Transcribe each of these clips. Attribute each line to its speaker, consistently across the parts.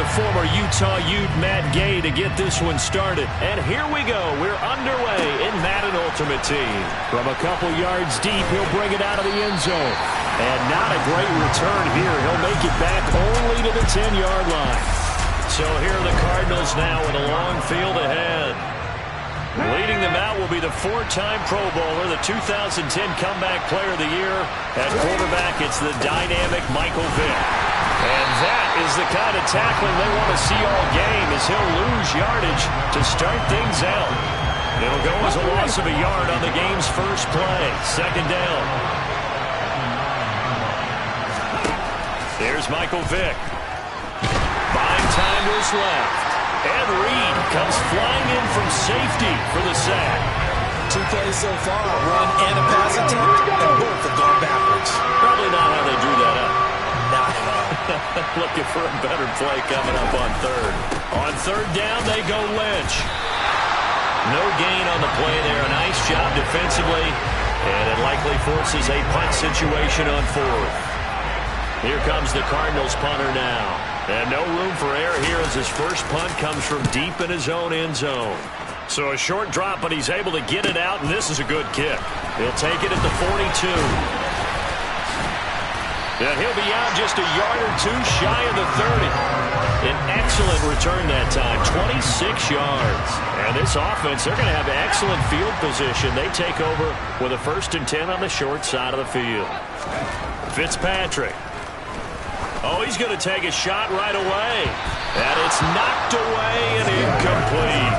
Speaker 1: the former Utah Ute Matt Gay to get this one started. And here we go. We're underway in Madden Ultimate Team. From a couple yards deep, he'll bring it out of the end zone. And not a great return here. He'll make it back only to the 10-yard line. So here are the Cardinals now with a long field ahead. Leading them out will be the four-time Pro Bowler, the 2010 Comeback Player of the Year. At quarterback, it's the dynamic Michael Vick. And that is the kind of tackling they want to see all game, as he'll lose yardage to start things out. It'll go as a loss of a yard on the game's first play. Second down. There's Michael Vick. Buying time to his left. And Reed comes flying in from safety for the sack.
Speaker 2: Two plays so far, a run and a pass attempt, and both have gone backwards.
Speaker 1: Probably not how they drew that up.
Speaker 2: Not at all.
Speaker 1: Looking for a better play coming up on third. On third down, they go Lynch. No gain on the play there. A nice job defensively, and it likely forces a punt situation on fourth. Here comes the Cardinals punter now. And no room for error here as his first punt comes from deep in his own end zone. So a short drop, but he's able to get it out, and this is a good kick. He'll take it at the 42. And he'll be out just a yard or two shy of the 30. An excellent return that time, 26 yards. And this offense, they're going to have excellent field position. They take over with a 1st and 10 on the short side of the field. Fitzpatrick. Oh, he's going to take a shot right away. And it's knocked away and incomplete.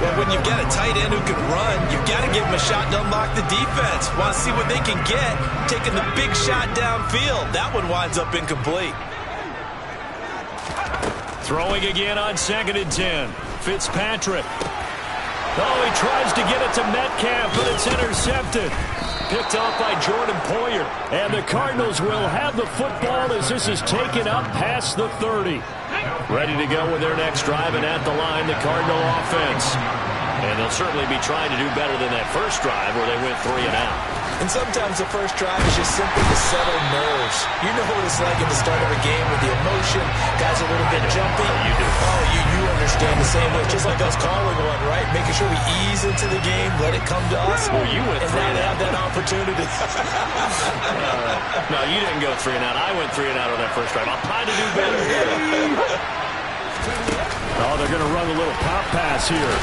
Speaker 2: Well, when you've got a tight end who can run, you've got to give him a shot to unlock the defense. Want to see what they can get. Taking the big shot downfield. That one winds up incomplete.
Speaker 1: Throwing again on 2nd and 10. Fitzpatrick. Oh, he tries to get it to Metcalf, but it's intercepted. Picked off by Jordan Poyer. And the Cardinals will have the football as this is taken up past the 30. Ready to go with their next drive, and at the line, the Cardinal offense. And they'll certainly be trying to do better than that first drive where they went 3 and out.
Speaker 2: And sometimes the first drive is just simply to settle nerves. You know what it's like at the start of a game with the emotion. Guys are a little bit jumpy.
Speaker 1: You do.
Speaker 2: Oh, you understand the same way. Just like us calling one, right? Making sure we ease into the game, let it come to us.
Speaker 1: Well, you went 3
Speaker 2: and
Speaker 1: and
Speaker 2: now
Speaker 1: out.
Speaker 2: they have that opportunity.
Speaker 1: No, you didn't go 3 and out. I went 3 and out on that first drive. I'll try to do better. Oh, they're going to run a little pop pass here.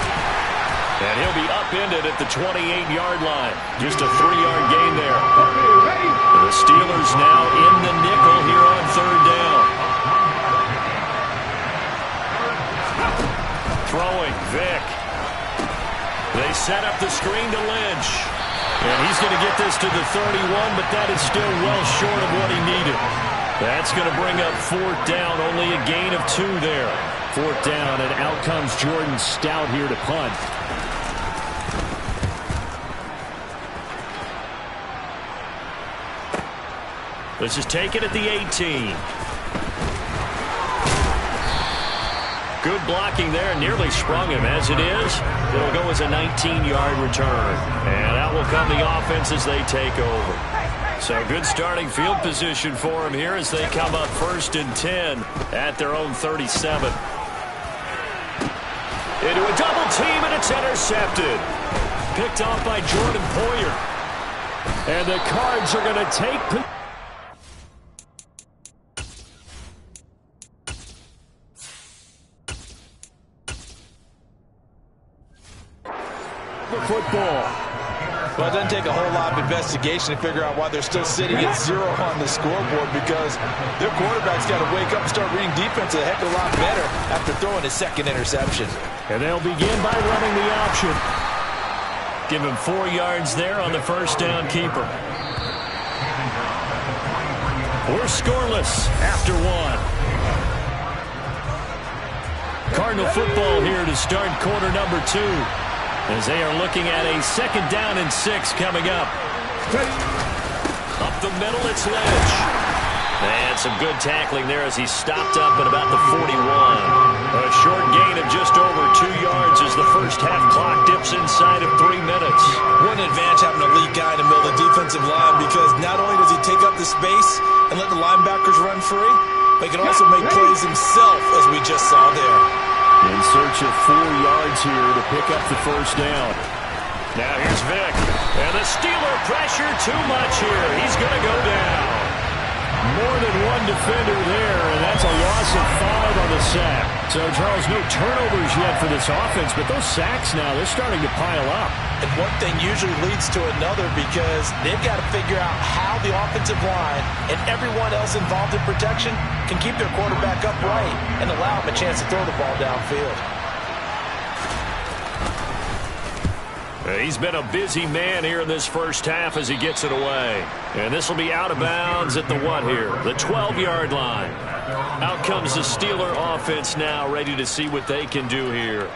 Speaker 1: And he'll be upended at the 28-yard line. Just a 3-yard gain there. The Steelers now in the nickel here on third down. Throwing, Vick. They set up the screen to Lynch. And he's going to get this to the 31, but that is still well short of what he needed. That's going to bring up 4th down. Only a gain of 2 there. 4th down, and out comes Jordan Stout here to punt. This is taken at the 18. Good blocking there, nearly sprung him. As it is, it'll go as a 19-yard return. And out will come the offense as they take over. So good starting field position for him here as they come up 1st and 10 at their own 37. Into a double team, and it's intercepted. Picked off by Jordan Poyer. And the Cards are going to take the football.
Speaker 2: Well, it doesn't take a whole lot of investigation to figure out why they're still sitting at 0 on the scoreboard, because their quarterback's got to wake up and start reading defense a heck of a lot better after throwing his 2nd interception.
Speaker 1: And they'll begin by running the option. Give him 4 yards there on the 1st down keeper. We're scoreless after 1. Cardinal football here to start quarter number 2. As they are looking at a 2nd down and 6 coming up. Up the middle, it's Lynch. And some good tackling there as he stopped up at about the 41. A short gain of just over 2 yards as the first half clock dips inside of 3 minutes.
Speaker 2: What an advantage having a lead guy in the middle of the defensive line, because not only does he take up the space and let the linebackers run free, but he can also make plays himself, as we just saw there.
Speaker 1: In search of 4 yards here to pick up the first down. Now here's Vic. And the Steeler pressure too much here. He's going to go down. More than one defender there, and that's a loss of 5 on the sack. So, Charles, no turnovers yet for this offense, but those sacks now, they're starting to pile up.
Speaker 2: And one thing usually leads to another because they've got to figure out how the offensive line and everyone else involved in protection can keep their quarterback upright and allow him a chance to throw the ball downfield.
Speaker 1: He's been a busy man here in this first half as he gets it away. And this will be out of bounds at the what here? The 12-yard line. Out comes the Steeler offense now, ready to see what they can do here.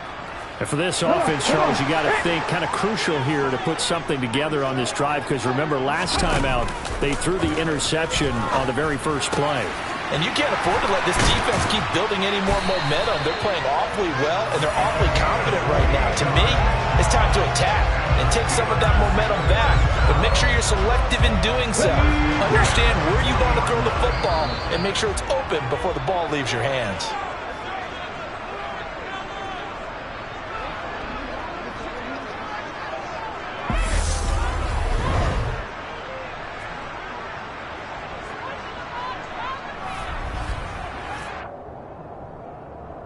Speaker 3: And for this offense, Charles, you got to think kind of crucial here to put something together on this drive, because remember last time out they threw the interception on the very first play.
Speaker 2: And you can't afford to let this defense keep building any more momentum. They're playing awfully well, and they're awfully confident right now. To me, it's time to attack and take some of that momentum back. But make sure you're selective in doing so. Understand where you want to throw the football and make sure it's open before the ball leaves your hands.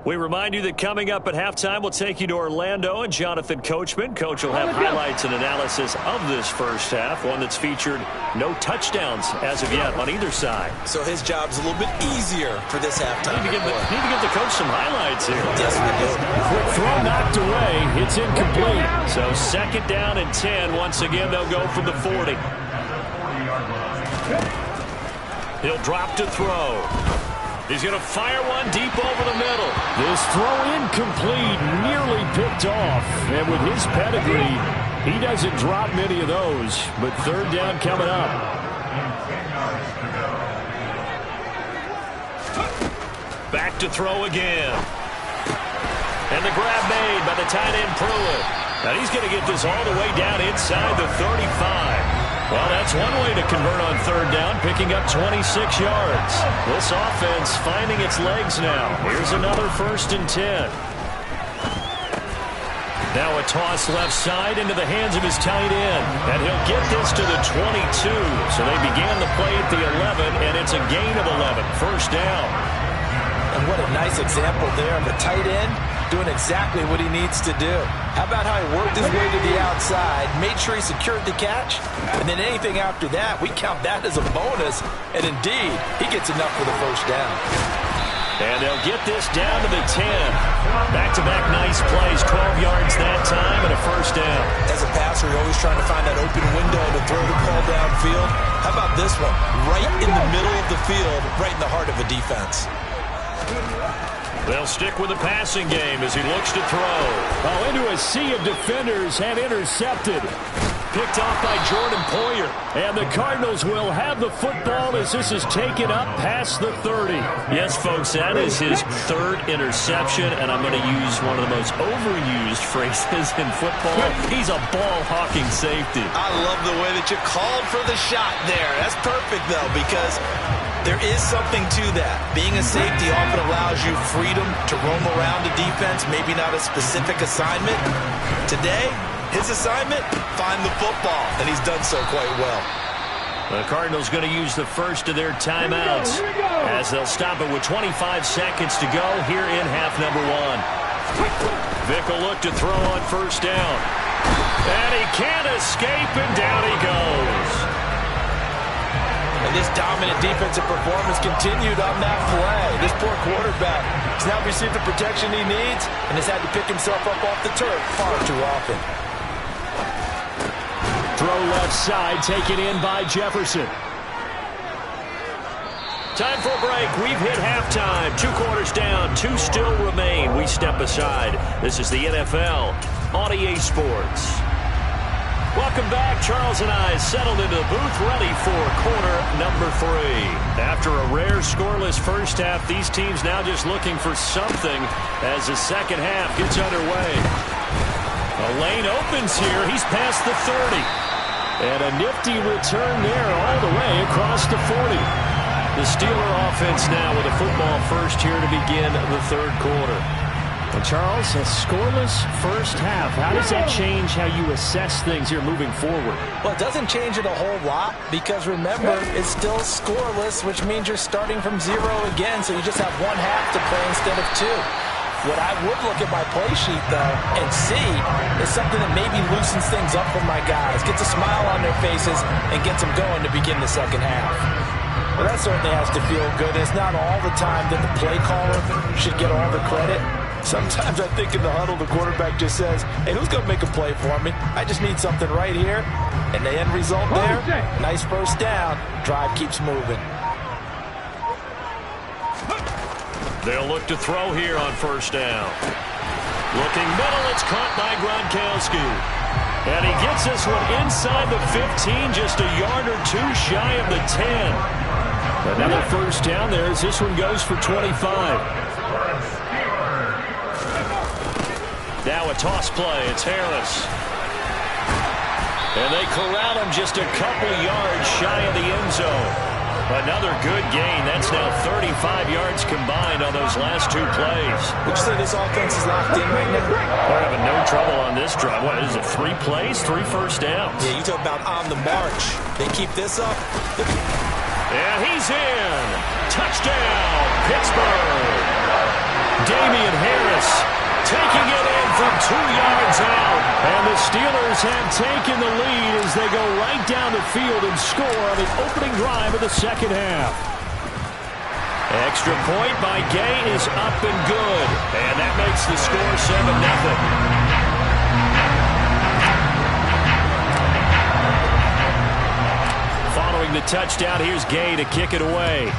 Speaker 1: We remind you that coming up at halftime, we'll take you to Orlando and Jonathan Coachman. Coach will have highlights and analysis of this first half, one that's featured no touchdowns as of yet on either side.
Speaker 2: So his job's a little bit easier for this halftime.
Speaker 1: Need to give the coach some highlights here.
Speaker 2: Yes, we do.
Speaker 3: Quick throw knocked away. It's incomplete.
Speaker 1: So 2nd down and 10. Once again, they'll go from the 40. He'll drop to throw. He's going to fire one deep over the middle.
Speaker 3: This throw incomplete, nearly picked off. And with his pedigree, he doesn't drop many of those. But 3rd down coming up.
Speaker 1: Back to throw again. And the grab made by the tight end Pruitt. Now he's going to get this all the way down inside the 35. Well, that's one way to convert on 3rd down, picking up 26 yards. This offense finding its legs now. Here's another 1st and 10. Now a toss left side into the hands of his tight end. And he'll get this to the 22. So they began the play at the 11, and it's a gain of 11. 1st down.
Speaker 2: And what a nice example there of a tight end doing exactly what he needs to do. How about how he worked his way to the outside, made sure he secured the catch, and then anything after that, we count that as a bonus, and indeed, he gets enough for the 1st down.
Speaker 1: And they'll get this down to the 10. Back-to-back nice plays, 12 yards that time, and a 1st down. As a passer, you're always trying to find that open window to throw the ball downfield. How about this one? Right in the middle of the field, right in the heart of a defense. They'll stick with the passing game as he looks to throw.
Speaker 3: Oh, into a sea of defenders and intercepted.
Speaker 1: Picked off by Jordan Poyer.
Speaker 3: And the Cardinals will have the football as this is taken up past the 30.
Speaker 1: Yes, folks, that is his 3rd interception, and I'm going to use one of the most overused phrases in football. He's a ball-hawking safety.
Speaker 2: I love the way that you called for the shot there. That's perfect, though, because there is something to that. Being a safety often allows you freedom to roam around the defense, maybe not a specific assignment. Today, his assignment, find the football, and he's done so quite well.
Speaker 1: The Cardinals going to use the first of their timeouts as they'll stop it with 25 seconds to go here in half number 1. Vic will look to throw on 1st down. And he can't escape, and down he goes.
Speaker 2: And this dominant defensive performance continued on that play. This poor quarterback has now received the protection he needs and has had to pick himself up off the turf far too often.
Speaker 3: Throw left side, taken in by Jefferson.
Speaker 1: Time for a break. We've hit halftime. 2 quarters down, 2 still remain. We step aside. This is the NFL on EA Sports. Welcome back. Charles and I settled into the booth, ready for quarter number 3. After a rare scoreless first half, these teams now just looking for something as the second half gets underway. A lane opens here. He's past the 30.
Speaker 3: And a nifty return there all the way across the 40.
Speaker 1: The Steeler offense now with a football first here to begin the third quarter.
Speaker 3: And Charles, a scoreless first half. How does that change how you assess things here moving forward?
Speaker 2: Well, it doesn't change it a whole lot because, remember, it's still scoreless, which means you're starting from 0 again, so you just have one half to play instead of 2. What I would look at my play sheet, though, and see is something that maybe loosens things up for my guys, gets a smile on their faces, and gets them going to begin the second half. Well, that certainly has to feel good. It's not all the time that the play caller should get all the credit. Sometimes I think in the huddle, the quarterback just says, hey, who's going to make a play for me? I just need something right here. And the end result there, nice first down. Drive keeps moving.
Speaker 1: They'll look to throw here on first down. Looking middle, it's caught by Gronkowski. And he gets this one inside the 15, just a yard or two shy of the 10. Another first down there as this one goes for 25. Now a toss play. It's Harris. And they corral him just a couple yards shy of the end zone. Another good gain. That's now 35 yards combined on those last two plays.
Speaker 2: Would you say this offense is locked in right now?
Speaker 1: They're having no trouble on this drive. What is it, 3 plays, 3 first downs?
Speaker 2: Yeah, you talk about on the march. They keep this up.
Speaker 1: And he's in. Touchdown, Pittsburgh. Damian Harris taking it in from 2 yards out. And the Steelers have taken the lead as they go right down the field and score on the opening drive of the second half. Extra point by Gay is up and good. And that makes the score 7-0. Following the touchdown, here's Gay to kick it away.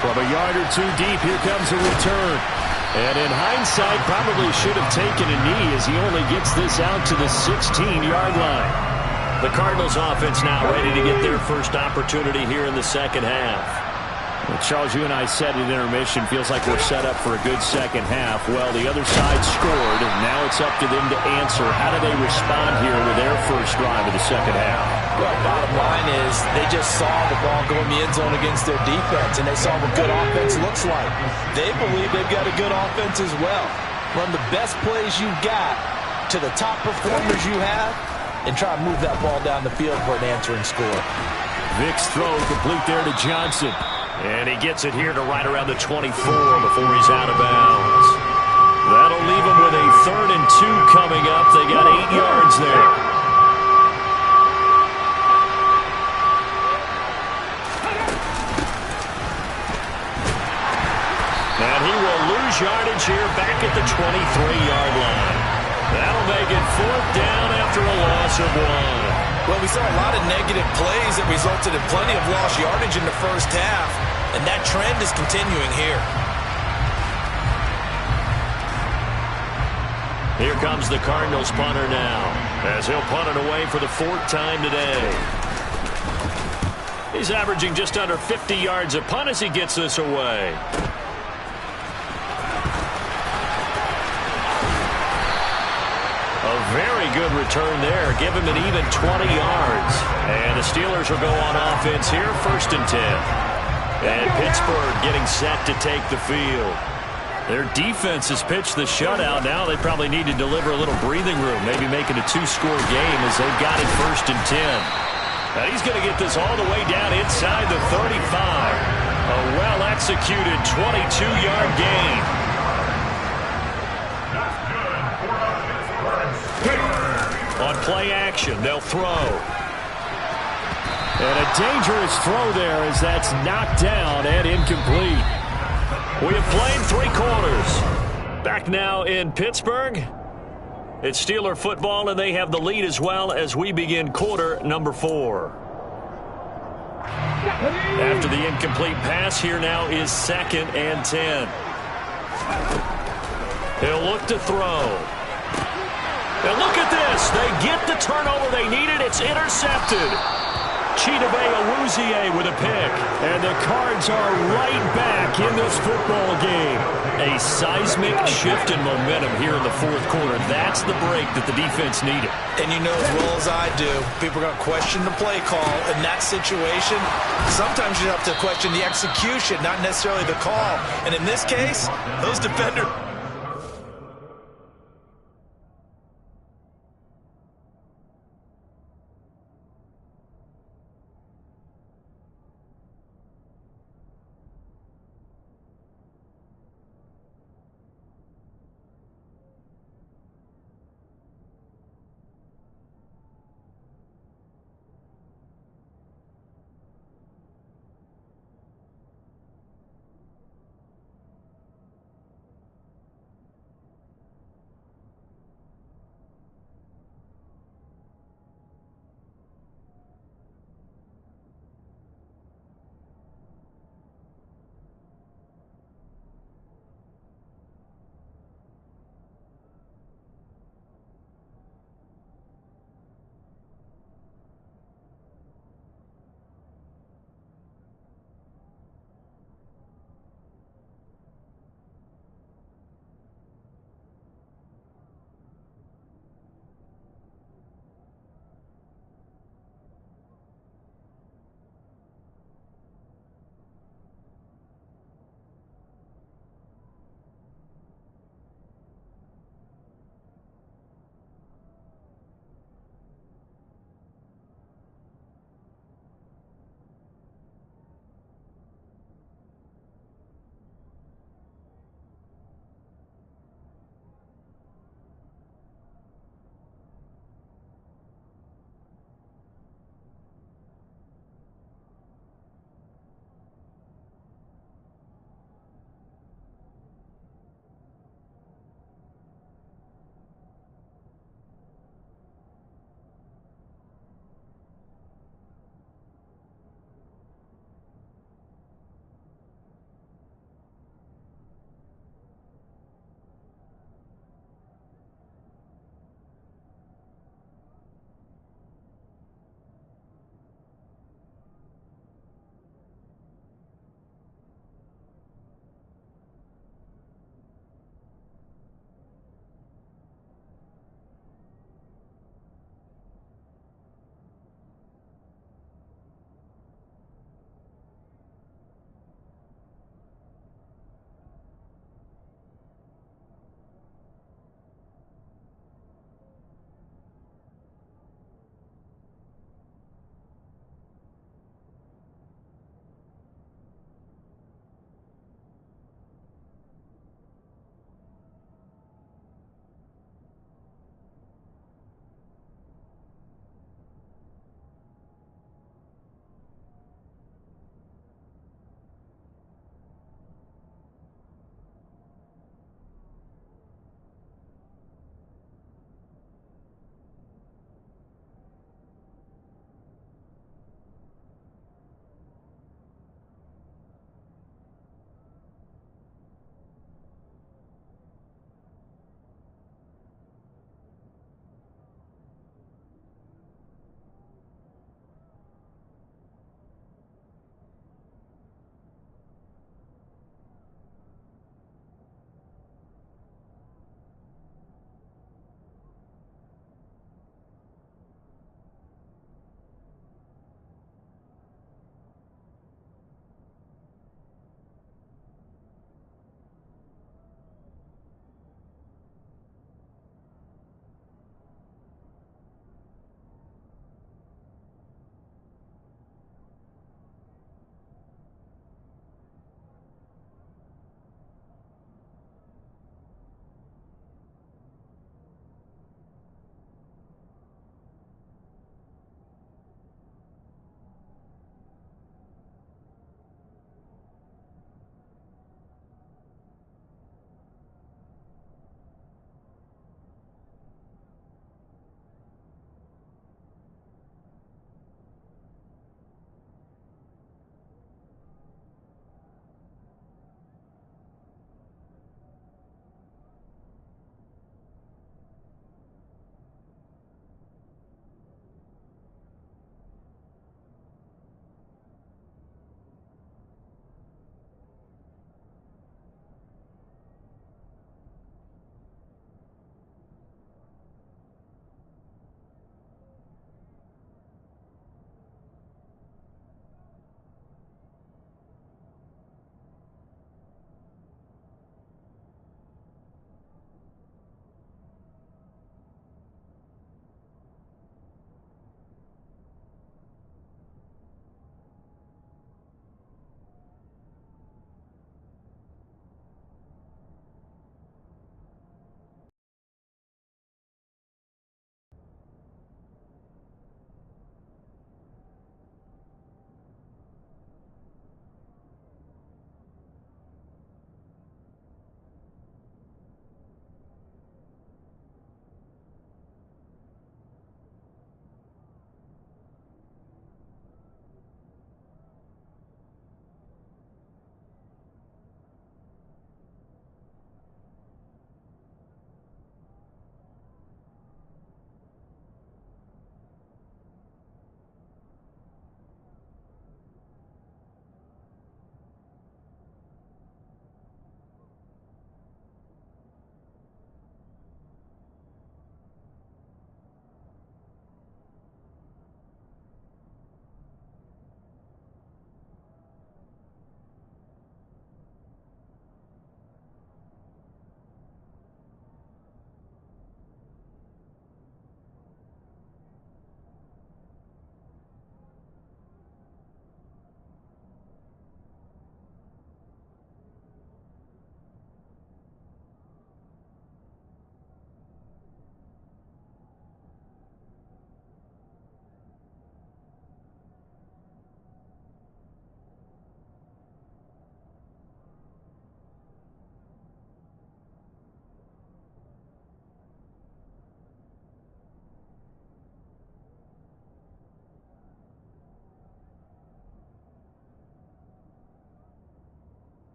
Speaker 1: From a yard or two deep, here comes a return. And in hindsight, probably should have taken a knee as he only gets this out to the 16-yard line. The Cardinals offense now ready to get their first opportunity here in the second half.
Speaker 3: Well, Charles, you and I said at intermission, feels like we're set up for a good second half. Well, the other side scored, and now it's up to them to answer. How do they respond here with their first drive of the second half?
Speaker 2: Well, bottom line is they just saw the ball go in the end zone against their defense, and they saw what good offense looks like. They believe they've got a good offense as well. Run the best plays you've got to the top performers you have, and try to move that ball down the field for an answering score.
Speaker 1: Vic's throw complete there to Johnson. And he gets it here to right around the 24 before he's out of bounds. That'll leave him with a 3rd and 2 coming up. They got 8 yards there. And he will lose yardage here back at the 23-yard line. That'll make it 4th down after a loss of 1.
Speaker 2: Well, we saw a lot of negative plays that resulted in plenty of lost yardage in the first half, and that trend is continuing here.
Speaker 1: Here comes the Cardinals punter now, as he'll punt it away for the 4th time today. He's averaging just under 50 yards a punt as he gets this away. Very good return there. Give him an even 20 yards. And the Steelers will go on offense here, 1st and 10. And Pittsburgh getting set to take the field. Their defense has pitched the shutout. Now they probably need to deliver a little breathing room, maybe make it a 2-score game as they've got it 1st and 10. Now he's going to get this all the way down inside the 35. A well-executed 22-yard gain. On play action, they'll throw.
Speaker 3: And a dangerous throw there as that's knocked down and incomplete.
Speaker 1: We have played 3 quarters. Back now in Pittsburgh. It's Steeler football, and they have the lead as well as we begin quarter number 4. After the incomplete pass, here now is 2nd and 10. He'll look to throw. And look at this. They get the turnover they needed. It's intercepted. Chidobe Awuzie with a pick. And the Cards are right back in this football game. A seismic shift in momentum here in the fourth quarter. That's the break that the defense needed.
Speaker 2: And you know as well as I do, people are going to question the play call in that situation. Sometimes you have to question the execution, not necessarily the call. And in this case, those defenders...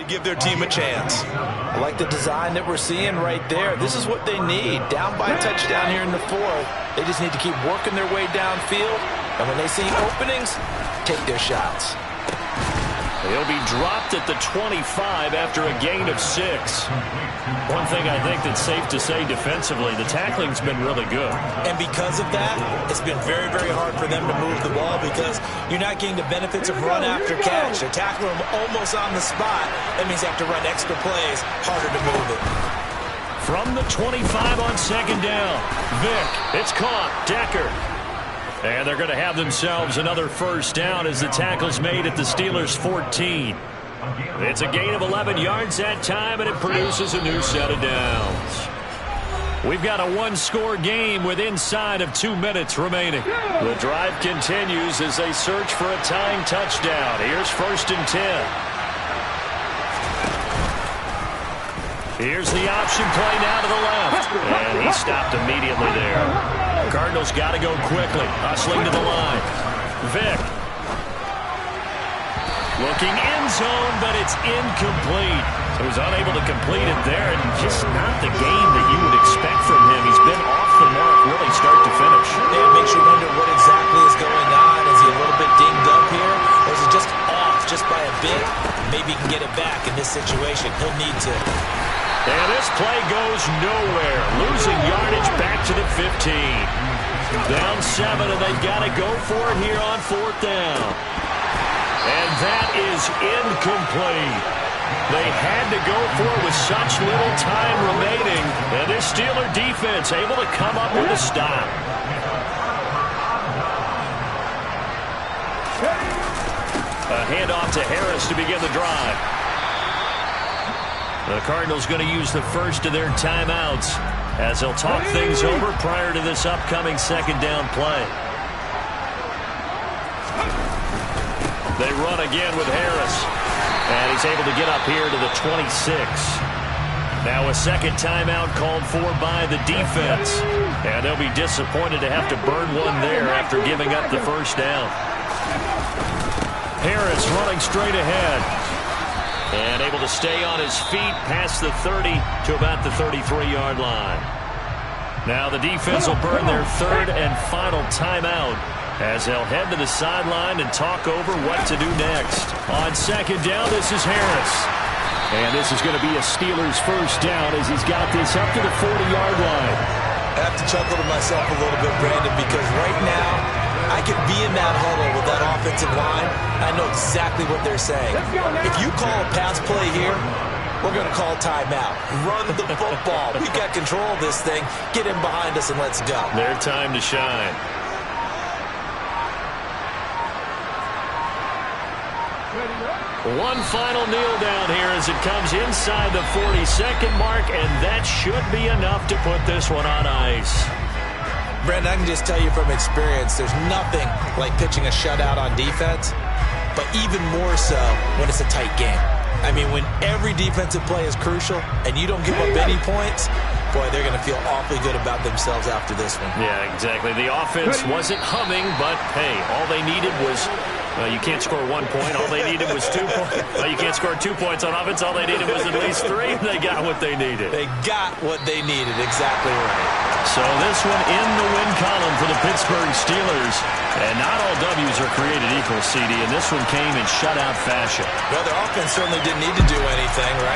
Speaker 2: to give their team a chance. I like the design that we're seeing right there. This is what they need. Down by a touchdown here in the fourth. They just need to keep working their way downfield. And when they see openings, take their shots.
Speaker 1: He'll be dropped at the 25 after a gain of 6. One thing I think that's safe to say defensively, the tackling's been really good.
Speaker 2: And because of that, it's been very, very hard for them to move the ball because you're not getting the benefits of run after catch. They're tackling them almost on the spot. That means they have to run extra plays, harder to move it.
Speaker 1: From the 25 on second down, Vick, it's caught, Decker. And they're going to have themselves another first down as the tackle's made at the Steelers' 14. It's a gain of 11 yards that time, and it produces a new set of downs. We've got a one-score game with inside of 2 minutes remaining. The drive continues as they search for a tying touchdown. Here's 1st and 10. Here's the option play now to the left. And he stopped immediately there. Cardinals got to go quickly. Hustling to the line. Vick. Looking end zone, but it's incomplete. He was unable to complete it there, and just not the game that you would expect from him. He's been off the mark really start to finish.
Speaker 2: Yeah, it makes you wonder what exactly is going on. Is he a little bit dinged up here? Or is it just off just by a bit? Maybe he can get it back in this situation. He'll need to.
Speaker 1: And this play goes nowhere. Losing yardage back to the 15. Down 7, and they've got to go for it here on 4th down. And that is incomplete. They had to go for it with such little time remaining. And this Steeler defense able to come up with a stop. A handoff to Harris to begin the drive. The Cardinals going to use the first of their timeouts as they'll talk things over prior to this upcoming second down play. They run again with Harris, and he's able to get up here to the 26. Now a second timeout called for by the defense, and they'll be disappointed to have to burn one there after giving up the first down. Harris running straight ahead. And able to stay on his feet past the 30 to about the 33-yard line. Now the defense will burn their third and final timeout as they'll head to the sideline and talk over what to do next. On second down, this is Harris. And this is going to be a Steelers first down as he's got this up to the 40-yard line.
Speaker 2: I have to chuckle to myself a little bit, Brandon, because right now I could be in that huddle with that offensive line. I know exactly what they're saying. If you call a pass play here, we're going to call timeout. Run the football. We got control of this thing. Get in behind us and let's go.
Speaker 1: Their time to shine. One final kneel down here as it comes inside the 40-second mark, and that should be enough to put this one on ice.
Speaker 2: Brandon, I can just tell you from experience, there's nothing like pitching a shutout on defense, but even more so when it's a tight game. I mean, when every defensive play is crucial and you don't give up any points, boy, they're going to feel awfully good about themselves after this one.
Speaker 1: Yeah, exactly. The offense wasn't humming, but, hey, all they needed was, you can't score 1 point. All they needed was 2 points. You can't score 2 points on offense. All they needed was at least 3. They got what they needed.
Speaker 2: They got what they needed. Exactly right.
Speaker 1: So this one in the win column for the Pittsburgh Steelers. And not all W's are created equal, CD, and this one came in shutout fashion.
Speaker 2: Well, their offense certainly didn't need to do anything, right?